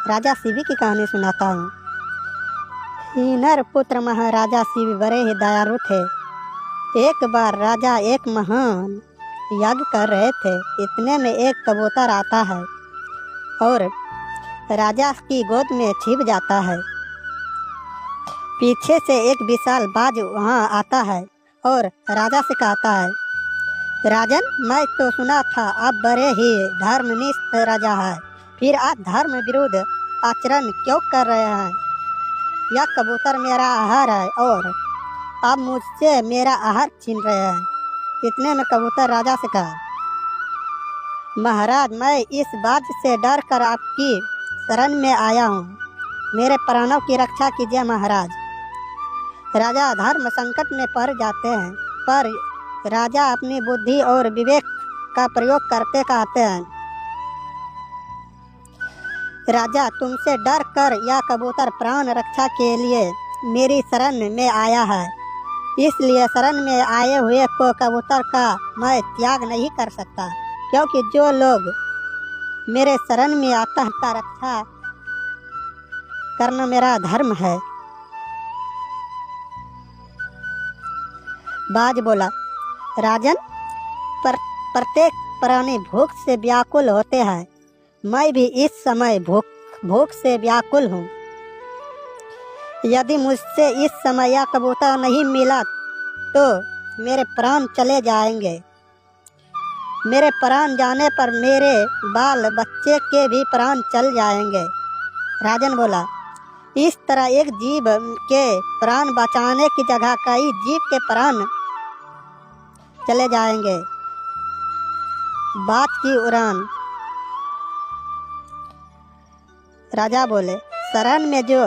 राजा शिवी की कहानी सुनाता हूँ। हिनर पुत्र महाराजा शिवी बड़े ही दयालु थे। एक बार राजा एक महान यज्ञ कर रहे थे। इतने में एक कबूतर आता है और राजा की गोद में छिप जाता है। पीछे से एक विशाल बाज वहाँ आता है और राजा से कहता है, राजन, मैं तो सुना था आप बड़े ही धर्मनिष्ठ राजा है, फिर आप धर्म विरुद्ध आचरण क्यों कर रहे हैं? यह कबूतर मेरा आहार है और आप मुझसे मेरा आहार छीन रहे हैं। इतने में कबूतर राजा से कहा, महाराज, मैं इस बात से डर कर आपकी शरण में आया हूँ। मेरे प्राणों की रक्षा कीजिए महाराज। राजा धर्म संकट में पड़ जाते हैं, पर राजा अपनी बुद्धि और विवेक का प्रयोग करते कहते हैं, राजा, तुमसे डर कर यह कबूतर प्राण रक्षा के लिए मेरी शरण में आया है, इसलिए शरण में आए हुए को कबूतर का मैं त्याग नहीं कर सकता, क्योंकि जो लोग मेरे शरण में आता है का रक्षा करना मेरा धर्म है। बाज बोला, राजन, प्रत्येक प्राणी भूख से व्याकुल होते हैं। मैं भी इस समय भूख से व्याकुल हूँ। यदि मुझसे इस समय यह कबूतर नहीं मिला तो मेरे प्राण चले जाएंगे। मेरे प्राण जाने पर मेरे बाल बच्चे के भी प्राण चल जाएंगे। राजन बोला, इस तरह एक जीव के प्राण बचाने की जगह कई जीव के प्राण चले जाएंगे। बात की उड़ान। राजा बोले, शरण में जो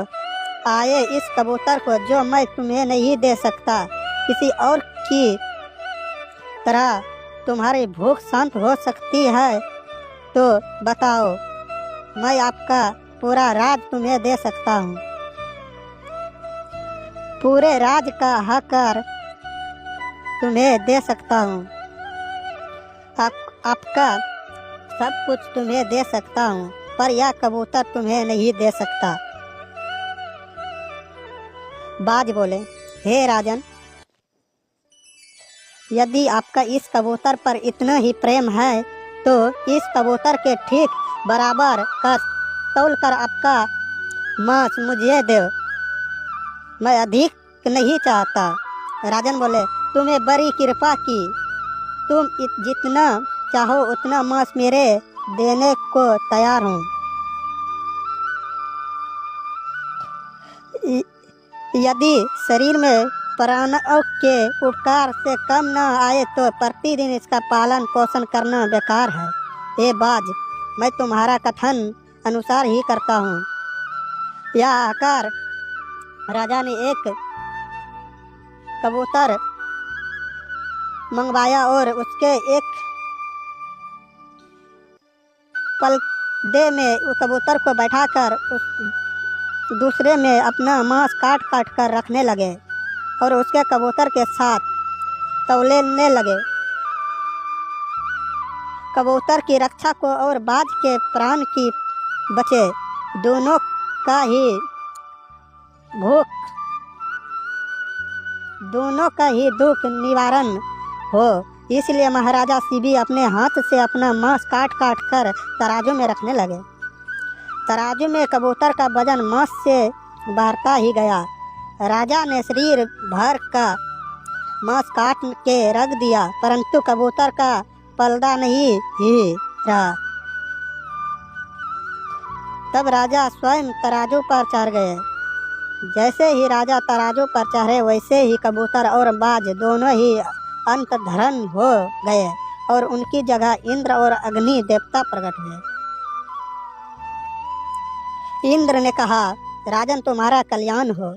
आए इस कबूतर को जो मैं तुम्हें नहीं दे सकता, किसी और की तरह तुम्हारी भूख शांत हो सकती है तो बताओ, मैं आपका पूरा राज तुम्हें दे सकता हूँ। पूरे राज का हक़दार तुम्हें दे सकता हूँ। आपका सब कुछ तुम्हें दे सकता हूँ, पर यह कबूतर तुम्हें नहीं दे सकता। बाज बोले, हे राजन, यदि आपका इस कबूतर पर इतना ही प्रेम है तो इस कबूतर के ठीक बराबर का तौल कर आपका मांस मुझे दो। मैं अधिक नहीं चाहता। राजन बोले, तुम्हें बड़ी कृपा की। तुम जितना चाहो उतना मांस मेरे देने को तैयार हूँ। यदि शरीर में प्राणों के उपकार से कम न आए तो प्रतिदिन इसका पालन पोषण करना बेकार है। हे बाज, मैं तुम्हारा कथन अनुसार ही करता हूँ। यह आकर राजा ने एक कबूतर मंगवाया और उसके एक पलड़े में उस कबूतर को बैठाकर उस दूसरे में अपना मांस काट काट कर रखने लगे और उसके कबूतर के साथ तौलने लगे। कबूतर की रक्षा को और बाज के प्राण की बचे, दोनों का ही दुख निवारण हो, इसलिए महाराजा शिवी अपने हाथ से अपना मांस काट काट कर तराजू में रखने लगे। तराजू में कबूतर का वजन मांस से बढ़ता ही गया। राजा ने शरीर भर का मांस काट के रख दिया, परंतु कबूतर का पलड़ा नहीं ही रहा। तब राजा स्वयं तराजू पर चढ़ गए। जैसे ही राजा तराजू पर चढ़े वैसे ही कबूतर और बाज दोनों ही अंतर्धान हो गए और उनकी जगह इंद्र और अग्नि देवता प्रकट हुए। इंद्र ने कहा, राजन, तुम्हारा कल्याण हो।